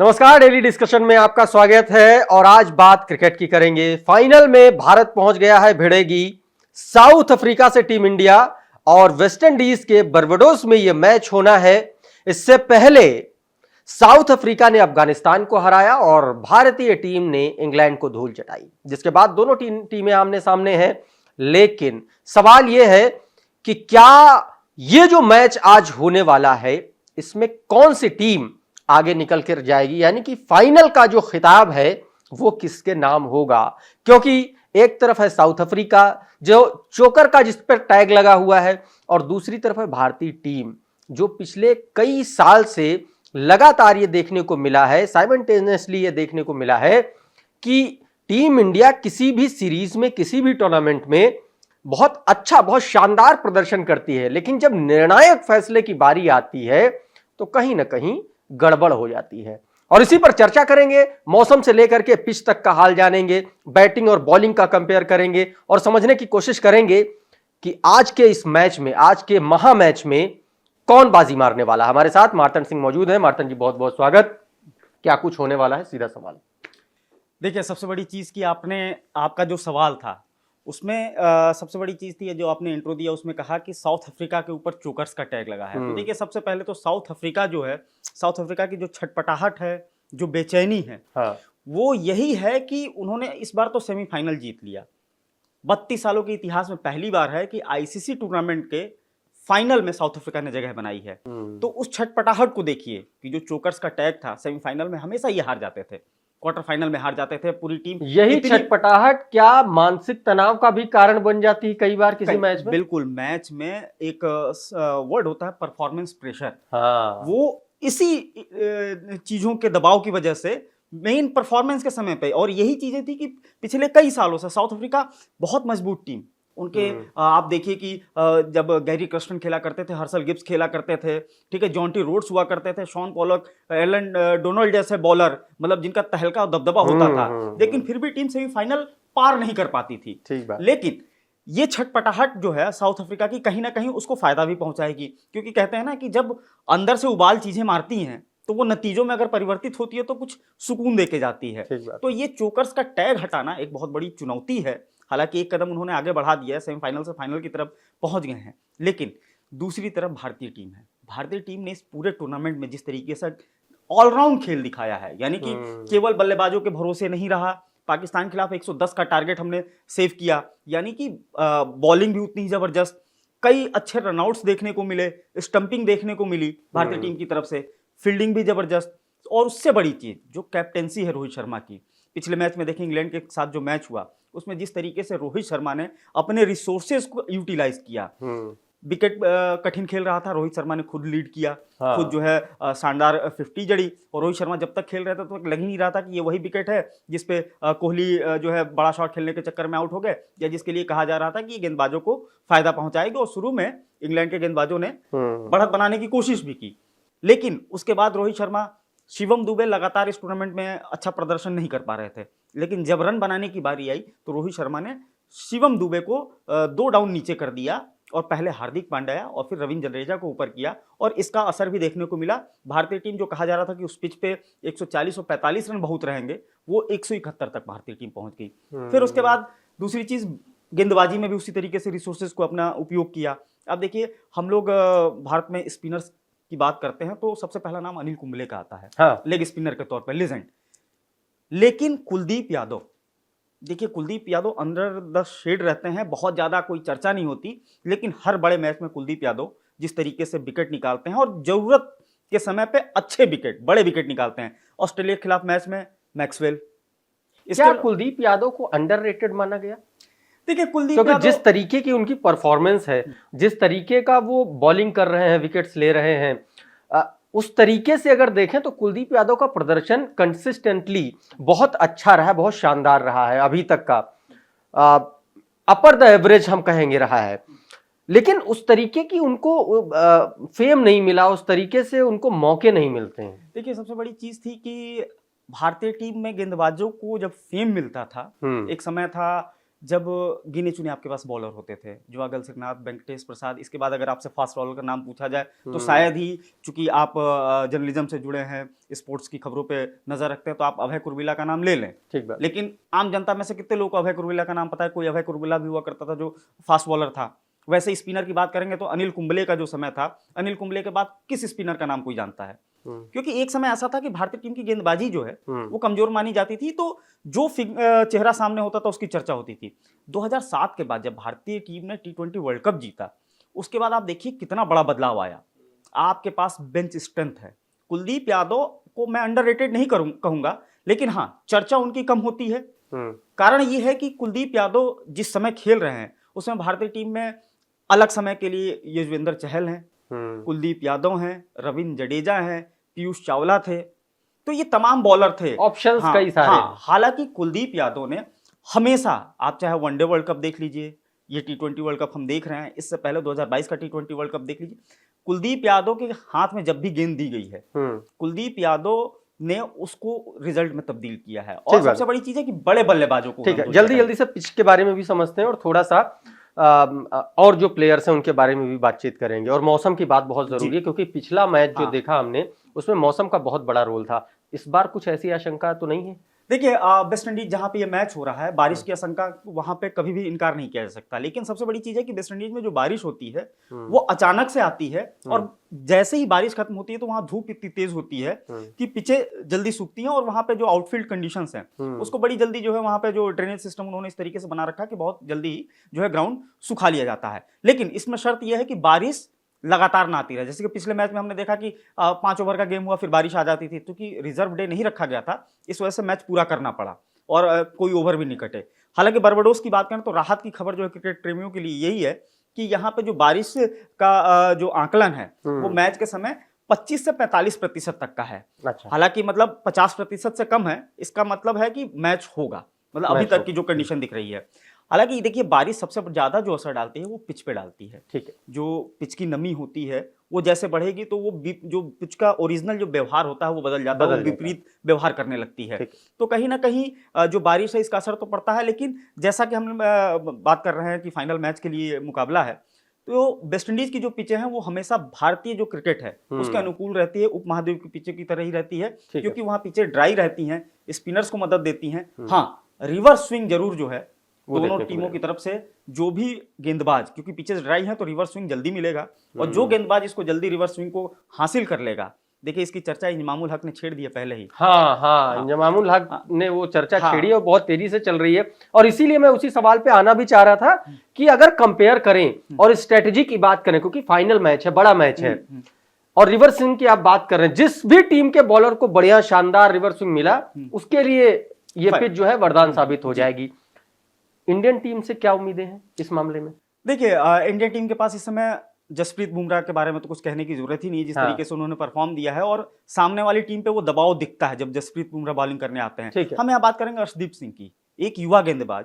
नमस्कार, daily discussion में आपका स्वागत है। और आज बात क्रिकेट की करेंगे। फाइनल में भारत पहुंच गया है, भिड़ेगी साउथ अफ्रीका से टीम इंडिया और वेस्ट इंडीज के बर्बाडोस में यह मैच होना है। इससे पहले साउथ अफ्रीका ने अफगानिस्तान को हराया और भारतीय टीम ने इंग्लैंड को धूल चटाई, जिसके बाद दोनों टीमें आमने सामने हैं। लेकिन सवाल यह है कि क्या यह जो मैच आज होने वाला है, इसमें कौन सी टीम आगे निकल कर जाएगी, यानी कि फाइनल का जो खिताब है वो किसके नाम होगा। क्योंकि एक तरफ है साउथ अफ्रीका जो चोकर का जिस पर टैग लगा हुआ है, और दूसरी तरफ है भारतीय टीम जो पिछले कई साल से लगातार ये देखने को मिला है, साइमल्टेनियसली ये देखने को मिला है कि टीम इंडिया किसी भी सीरीज में, किसी भी टूर्नामेंट में बहुत अच्छा, बहुत शानदार प्रदर्शन करती है, लेकिन जब निर्णायक फैसले की बारी आती है तो कहीं ना कहीं गड़बड़ हो जाती है। और इसी पर चर्चा करेंगे, मौसम से लेकर के पिच तक का हाल जानेंगे, बैटिंग और बॉलिंग का कंपेयर करेंगे और समझने की कोशिश करेंगे कि आज के इस मैच में, आज के महा मैच में कौन बाजी मारने वाला है। हमारे साथ मार्तन सिंह मौजूद है। मार्तन जी, बहुत बहुत स्वागत। क्या कुछ होने वाला है, सीधा सवाल। देखिए, सबसे बड़ी चीज की आपका जो सवाल था उसमें सबसे बड़ी चीज थी जो आपने इंट्रो दिया, उसमें कहा कि साउथ अफ्रीका के ऊपर चोकर्स का टैग लगा है। तो देखिए, सबसे पहले तो साउथ अफ्रीका जो है, साउथ अफ्रीका की जो छटपटाहट है, जो बेचैनी है, हाँ। वो यही है कि उन्होंने इस बार तो सेमीफाइनल जीत लिया। 32 सालों के इतिहास में पहली बार है कि आईसीसी टूर्नामेंट के फाइनल में साउथ अफ्रीका ने जगह बनाई है। तो उस छटपटाहट को देखिए कि जो चोकर्स का टैग था, सेमीफाइनल में हमेशा ये हार जाते थे, क्वार्टर फाइनल में हार जाते थे, पूरी टीम। यही छटपटाहट क्या मानसिक तनाव का भी कारण बन जाती है कई बार किसी मैच में? बिल्कुल, मैच में एक वर्ड होता है परफॉर्मेंस प्रेशर। हाँ। वो इसी चीजों के दबाव की वजह से मेन परफॉर्मेंस के समय पे, और यही चीजें थी कि पिछले कई सालों से साउथ अफ्रीका बहुत मजबूत टीम उनके, आप देखिए कि जब गैरी कर्स्टन खेला करते थे, हर्सल गिब्स खेला करते थे, ठीक है, जॉन्टी रोड्स हुआ करते थे, शॉन पॉलक, एलन डोनाल्ड जैसे बॉलर, मतलब जिनका तहलका और दबदबा होता था, लेकिन फिर भी टीम सेमीफाइनल पार नहीं कर पाती थी। ठीक बात। लेकिन ये छटपटाहट जो है साउथ अफ्रीका की, कहीं ना कहीं उसको फायदा भी पहुंचाएगी, क्योंकि कहते हैं ना कि जब अंदर से उबाल चीजें मारती हैं तो वो नतीजों में अगर परिवर्तित होती है तो कुछ सुकून देके जाती है। तो ये चोकर्स का टैग हटाना एक बहुत बड़ी चुनौती है। हालांकि एक कदम उन्होंने आगे बढ़ा दिया है, सेमीफाइनल से फाइनल की तरफ पहुंच गए हैं, लेकिन दूसरी तरफ भारतीय टीम है। भारतीय टीम ने इस पूरे टूर्नामेंट में जिस तरीके से ऑलराउंड खेल दिखाया है, यानी कि केवल बल्लेबाजों के भरोसे नहीं रहा, पाकिस्तान के खिलाफ 110 का टारगेट हमने सेव किया, यानी कि बॉलिंग भी उतनी ही जबरदस्त, कई अच्छे रनआउट्स देखने को मिले, स्टंपिंग देखने को मिली भारतीय टीम की तरफ से, फील्डिंग भी जबरदस्त, और उससे बड़ी चीज जो कैप्टेंसी है रोहित शर्मा की। पिछले मैच में देखिए, इंग्लैंड के साथ जो मैच हुआ उसमें जिस तरीके से रोहित शर्मा ने अपने रिसोर्सेज को यूटिलाइज किया, विकेट कठिन खेल रहा था, रोहित शर्मा ने खुद लीड किया, खुद जो है शानदार 50 जड़ी, और रोहित शर्मा जब तक खेल रहे थे तो लग ही नहीं रहा था कि ये वही विकेट है जिसपे कोहली जो है बड़ा शॉट खेलने के चक्कर में आउट हो गए, या जिसके लिए कहा जा रहा था कि ये गेंदबाजों को फायदा पहुंचाएगी। और शुरू में इंग्लैंड के गेंदबाजों ने बढ़त बनाने की कोशिश भी की, लेकिन उसके बाद रोहित शर्मा, शिवम दुबे लगातार इस टूर्नामेंट में अच्छा प्रदर्शन नहीं कर पा रहे थे, लेकिन जब रन बनाने की बारी आई तो रोहित शर्मा ने शिवम दुबे को 2 डाउन नीचे कर दिया, और पहले हार्दिक पांड्या और फिर रविंद्र जडेजा को ऊपर किया, और इसका असर भी देखने को मिला। भारतीय टीम, जो कहा जा रहा था कि उस पिच पे 140 और 45 रन बहुत रहेंगे, वो 171 तक भारतीय टीम पहुंच गई। फिर उसके बाद दूसरी चीज, गेंदबाजी में भी उसी तरीके से रिसोर्सेज को अपना उपयोग किया। अब देखिए, हम लोग भारत में स्पिनर्स की बात करते हैं तो सबसे पहला नाम अनिल कुंबले का आता है, हाँ, लेग स्पिनर के तौर पर लेजेंड। लेकिन कुलदीप यादव, देखिए Kuldeep Yadav under the shade रहते हैं, बहुत ज्यादा कोई चर्चा नहीं होती, लेकिन हर बड़े मैच में कुलदीप यादव जिस तरीके से विकेट निकालते हैं, और जरूरत के समय पे अच्छे विकेट, बड़े विकेट निकालते हैं। ऑस्ट्रेलिया के खिलाफ मैच में मैक्सवेल। क्या कुलदीप यादव को अंडररेटेड माना गया? देखिए, कुलदीप क्योंकि यादव, जिस तरीके की उनकी परफॉर्मेंस है, जिस तरीके का वो बॉलिंग कर रहे हैं, विकेट्स ले रहे हैं, उस तरीके से अगर देखें तो कुलदीप यादव का प्रदर्शन कंसिस्टेंटली बहुत अच्छा रहा है, बहुत शानदार रहा है, अभी तक का अपर द एवरेज हम कहेंगे रहा है। लेकिन उस तरीके की उनको फेम नहीं मिला, उस तरीके से उनको मौके नहीं मिलते हैं। देखिए, सबसे बड़ी चीज थी कि भारतीय टीम में गेंदबाजों को जब फेम मिलता था, एक समय था जब गिने चुने आपके पास बॉलर होते थे, जुआगल श्रीनाथ, वेंकटेश प्रसाद, इसके बाद अगर आपसे फास्ट बॉलर का नाम पूछा जाए तो शायद ही, चूंकि आप जर्नलिज्म से जुड़े हैं, स्पोर्ट्स की खबरों पे नजर रखते हैं, तो आप अभय कुरविला का नाम ले लें। ठीक बात। लेकिन आम जनता में से कितने लोग को अभय कुरविला का नाम पता है? कोई अभय कुरविला भी हुआ करता था जो फास्ट बॉलर था। वैसे स्पिनर की बात करेंगे तो अनिल कुंबले का जो समय था, अनिल कुंबले के बाद किस स्पिनर का नाम कोई जानता है? क्योंकि एक समय ऐसा था कि भारतीय टीम की गेंदबाजी जो है वो कमजोर मानी जाती थी, तो जो चेहरा सामने होता था उसकी चर्चा होती थी। 2007 के बाद जब भारतीय टीम ने T20 वर्ल्ड कप जीता, उसके बाद आप देखिए कितना बड़ा बदलाव आया। आपके पास बेंच स्ट्रेंथ है। कुलदीप यादव को मैं अंडररेटेड नहीं कहूंगा, लेकिन हाँ, चर्चा उनकी कम होती है। कारण ये है कि कुलदीप यादव जिस समय खेल रहे हैं उसमें भारतीय टीम में अलग समय के लिए युजवेंद्र चहल हैं, कुलदीप यादव हैं, रविंद्र जडेजा हैं, पीयूष चावला थे, तो ये तमाम बॉलर थे, ऑप्शंस कई सारे। हाँ, हालांकि कुलदीप यादव ने हमेशा, आप चाहे वनडे वर्ल्ड कप देख लीजिए, ये T20 वर्ल्ड कप हम देख रहे हैं, इससे पहले 2022 का T20 वर्ल्ड कप देख लीजिए, कुलदीप यादव के हाथ में जब भी गेंद दी गई है, कुलदीप यादव ने उसको रिजल्ट में तब्दील किया है। और सबसे बड़ी चीज है कि बड़े बल्लेबाजों को, ठीक है, जल्दी जल्दी से पिच के बारे में भी समझते हैं और थोड़ा सा और जो प्लेयर्स हैं उनके बारे में भी बातचीत करेंगे, और मौसम की बात बहुत जरूरी है क्योंकि पिछला मैच जो देखा हमने उसमें मौसम का बहुत बड़ा रोल था। इस बार कुछ ऐसी आशंका तो नहीं है? देखिए, वेस्ट इंडीज जहां पे ये मैच हो रहा है, बारिश की आशंका वहां पे कभी भी इनकार नहीं किया जा सकता, लेकिन सबसे बड़ी चीज है कि वेस्ट इंडीज में जो बारिश होती है वो अचानक से आती है, और जैसे ही बारिश खत्म होती है तो वहां धूप इतनी तेज होती है कि पिचें जल्दी सूखती हैं, और वहां पे जो आउटफील्ड कंडीशंस हैं उसको बड़ी जल्दी जो है, वहां पे जो ड्रेनेज सिस्टम उन्होंने इस तरीके से बना रखा है कि बहुत जल्दी जो है ग्राउंड सुखा लिया जाता है। लेकिन इसमें शर्त यह है कि बारिश लगातार ना आती रहे। जैसे कि पिछले मैच में हमने देखा कि 5 ओवर का गेम हुआ, फिर बारिश आ जाती थी, क्योंकि रिजर्व डे नहीं रखा गया था, इस वजह से मैच पूरा करना पड़ा और कोई ओवर भी नहीं कटे। हालांकि बारबाडोस की बात करें तो राहत की खबर जो है क्रिकेट प्रेमियों के लिए यही है कि यहाँ पे जो बारिश का जो आंकलन है वो मैच के समय 25 से 45% तक का है। हालांकि मतलब 50% से कम है, इसका मतलब है कि मैच होगा, मतलब अभी तक की जो कंडीशन दिख रही है। हालांकि देखिए, बारिश सबसे ज्यादा जो असर डालती है वो पिच पे डालती है। ठीक है, जो पिच की नमी होती है वो जैसे बढ़ेगी तो वो जो पिच का ओरिजिनल जो व्यवहार होता है वो बदल जाता है, वो विपरीत व्यवहार करने लगती है। तो कहीं ना कहीं जो बारिश है इसका असर तो पड़ता है, लेकिन जैसा कि हम बात कर रहे हैं कि फाइनल मैच के लिए मुकाबला है, तो वेस्ट इंडीज की जो पिचें हैं वो हमेशा भारतीय जो क्रिकेट है उसके अनुकूल रहती है, उपमहाद्वीप की पिचें की तरह ही रहती है, क्योंकि वहां पिचें ड्राई रहती हैं, स्पिनर्स को मदद देती हैं। हाँ, रिवर्स स्विंग जरूर जो है दोनों टीमों की तरफ से, जो भी गेंदबाज, क्योंकि पिचेस ड्राई हैं तो रिवर्स स्विंग जल्दी मिलेगा, और जो गेंदबाज इसको जल्दी रिवर्स स्विंग को हासिल कर लेगा, देखिए इसकी चर्चा इंजमामुल हक ने छेड़ दी है पहले ही। हाँ, इंजमामुल हक ने वो चर्चा छेड़ी और बहुत तेजी से चल रही है, और इसीलिए मैं उसी सवाल पे आना भी चाह रहा था कि अगर कंपेयर करें और स्ट्रेटेजी की बात करें, क्योंकि फाइनल मैच है, बड़ा मैच है, और रिवर्स स्विंग की आप बात कर रहे हैं, जिस भी टीम के बॉलर को बढ़िया शानदार रिवर्स स्विंग मिला उसके लिए ये पिच जो है वरदान साबित हो जाएगी। इंडियन टीम से क्या उम्मीदें हैं इस मामले में? देखिए, इंडियन टीम के पास इस समय जसप्रीत बुमराह के बारे में तो कुछ कहने की जरूरत ही नहीं, जिस तरीके से उन्होंने परफॉर्म दिया है, और सामने वाली टीम पे वो दबाव दिखता है जब जसप्रीत बुमराह बॉलिंग करने आते हैं। हम यहाँ बात करेंगे अर्शदीप सिंह की, एक युवा गेंदबाज,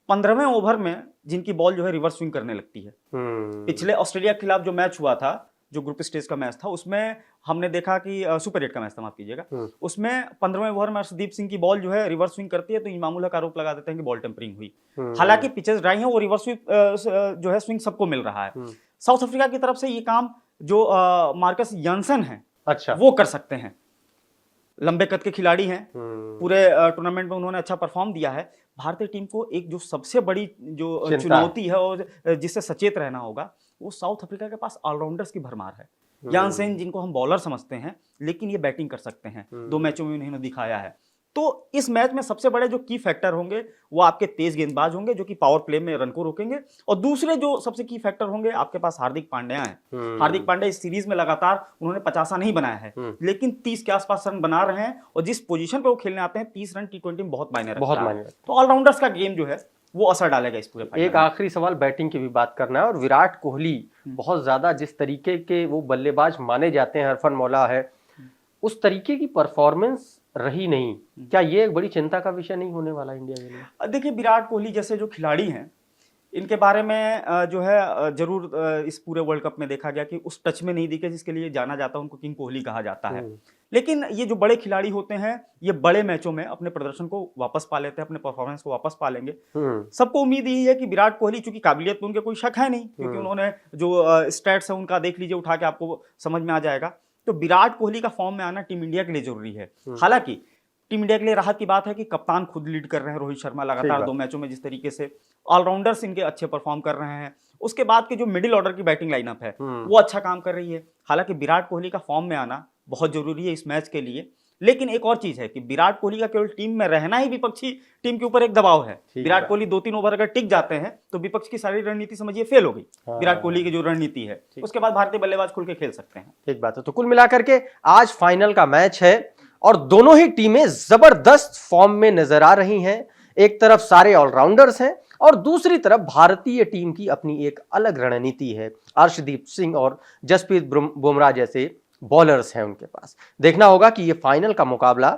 15वें ओवर में जिनकी बॉल जो है रिवर्स स्विंग करने लगती है। पिछले ऑस्ट्रेलिया के खिलाफ जो मैच हुआ था, जो ग्रुप स्टेज का मैच था, उसमें हमने देखा कि सुपर 8 का मैच था, माफ कीजिएगा, उसमें 15वें ओवर में अर्शदीप सिंह की बॉल जो है रिवर्स स्विंग करती है, तो इंजमामुल हक आरोप लगा देते हैं कि बॉल टेम्परिंग हुई। हालांकि पिचेस ड्राई हैं, वो रिवर्स जो है स्विंग सबको मिल रहा है। साउथ अफ्रीका की तरफ से ये काम जो मार्कस यानसन है, अच्छा, वो कर सकते हैं। लंबे कद के खिलाड़ी हैं, पूरे टूर्नामेंट में उन्होंने अच्छा परफॉर्म दिया है। भारतीय टीम को एक जो सबसे बड़ी जो चुनौती है और जिससे सचेत रहना होगा, वो साउथ अफ्रीका के पास ऑलराउंडर्स की भरमार है। यानसेन, जिनको हम बॉलर समझते हैं, लेकिन ये बैटिंग कर सकते हैं, 2 मैचों में उन्होंने दिखाया है। तो इस मैच में सबसे बड़े जो की फैक्टर होंगे वो आपके तेज गेंदबाज होंगे, जो कि पावर प्ले में रन को रोकेंगे, और दूसरे जो सबसे की फैक्टर होंगे, आपके पास हार्दिक पांड्या हैं। हार्दिक पांड्या इस सीरीज में लगातार उन्होंने 50 नहीं बनाया है, लेकिन 30 के आसपास रन बना रहे हैं, और जिस पोजीशन पे वो खेलने आते हैं 30 रन T20 में बहुत मायने रखता है। तो ऑलराउंडर्स का गेम जो है वो असर डालेगा इस पूरे फाइनल। एक आखिरी सवाल, बैटिंग की भी बात करना है, और विराट कोहली बहुत ज्यादा जिस तरीके के वो बल्लेबाज माने जाते हैं, हरफन मौला है, उस तरीके की परफॉर्मेंस रही नहीं। क्या ये एक बड़ी चिंता का विषय नहीं होने वाला इंडिया के लिए? देखिए, विराट कोहली जैसे जो खिलाड़ी हैं, इनके बारे में जो है जरूर इस पूरे वर्ल्ड कप में देखा गया कि उस टच में नहीं दिखे जिसके लिए जाना जाता है, उनको किंग कोहली कहा जाता है। लेकिन ये जो बड़े खिलाड़ी होते हैं ये बड़े मैचों में अपने प्रदर्शन को वापस पा लेते हैं, अपने परफॉर्मेंस को वापस पा लेंगे। सबको उम्मीद यही है कि विराट कोहली, चूंकि काबिलियत में उनके कोई शक है नहीं, क्योंकि उन्होंने जो स्टैट्स है उनका देख लीजिए उठा के, आपको समझ में आ जाएगा। तो विराट कोहली का फॉर्म में आना टीम इंडिया के लिए जरूरी है। हालांकि टीम इंडिया के लिए राहत की बात है कि कप्तान खुद लीड कर रहे हैं, रोहित शर्मा लगातार 2 मैचों में जिस तरीके से, ऑलराउंडर्स इनके अच्छे परफॉर्म कर रहे हैं, उसके बाद के जो मिडिल ऑर्डर की बैटिंग लाइनअप है वो अच्छा काम कर रही है। हालांकि विराट कोहली का फॉर्म में आना बहुत जरूरी है इस मैच के लिए। लेकिन एक और चीज है कि विराट कोहली का केवल टीम में रहना ही विपक्षी टीम के ऊपर एक दबाव है। विराट कोहली 2-3 ओवर अगर टिक जाते हैं तो विपक्ष की सारी रणनीति समझिए फेल हो गई। विराट कोहली की जो रणनीति है उसके बाद भारतीय बल्लेबाज खुल के खेल सकते हैं। ठीक बात है। तो कुल मिलाकर के आज फाइनल का मैच है और दोनों ही टीमें जबरदस्त फॉर्म में नजर आ रही हैं। एक तरफ सारे ऑलराउंडर्स हैं और दूसरी तरफ भारतीय टीम की अपनी एक अलग रणनीति है। अर्शदीप सिंह और जसप्रीत बुमराह जैसे बॉलर्स हैं उनके पास। देखना होगा कि ये फाइनल का मुकाबला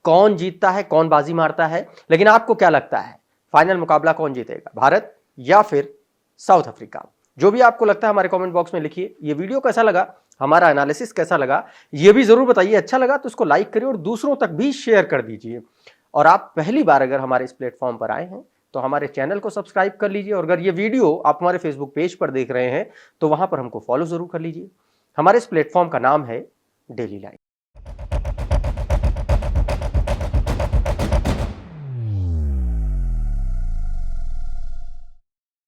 कौन जीतता है, कौन बाजी मारता है। लेकिन आपको क्या लगता है, फाइनल मुकाबला कौन जीतेगा, भारत या फिर साउथ अफ्रीका? जो भी आपको लगता है हमारे कमेंट बॉक्स में लिखिए। ये वीडियो कैसा लगा, हमारा एनालिसिस कैसा लगा, ये भी जरूर बताइए। अच्छा लगा तो इसको लाइक करिए और दूसरों तक भी शेयर कर दीजिए। और आप पहली बार अगर हमारे इस प्लेटफॉर्म पर आए हैं तो हमारे चैनल को सब्सक्राइब कर लीजिए। और अगर ये वीडियो आप हमारे फेसबुक पेज पर देख रहे हैं तो वहां पर हमको फॉलो जरूर कर लीजिए। हमारे इस प्लेटफॉर्म का नाम है डेली लाइफ।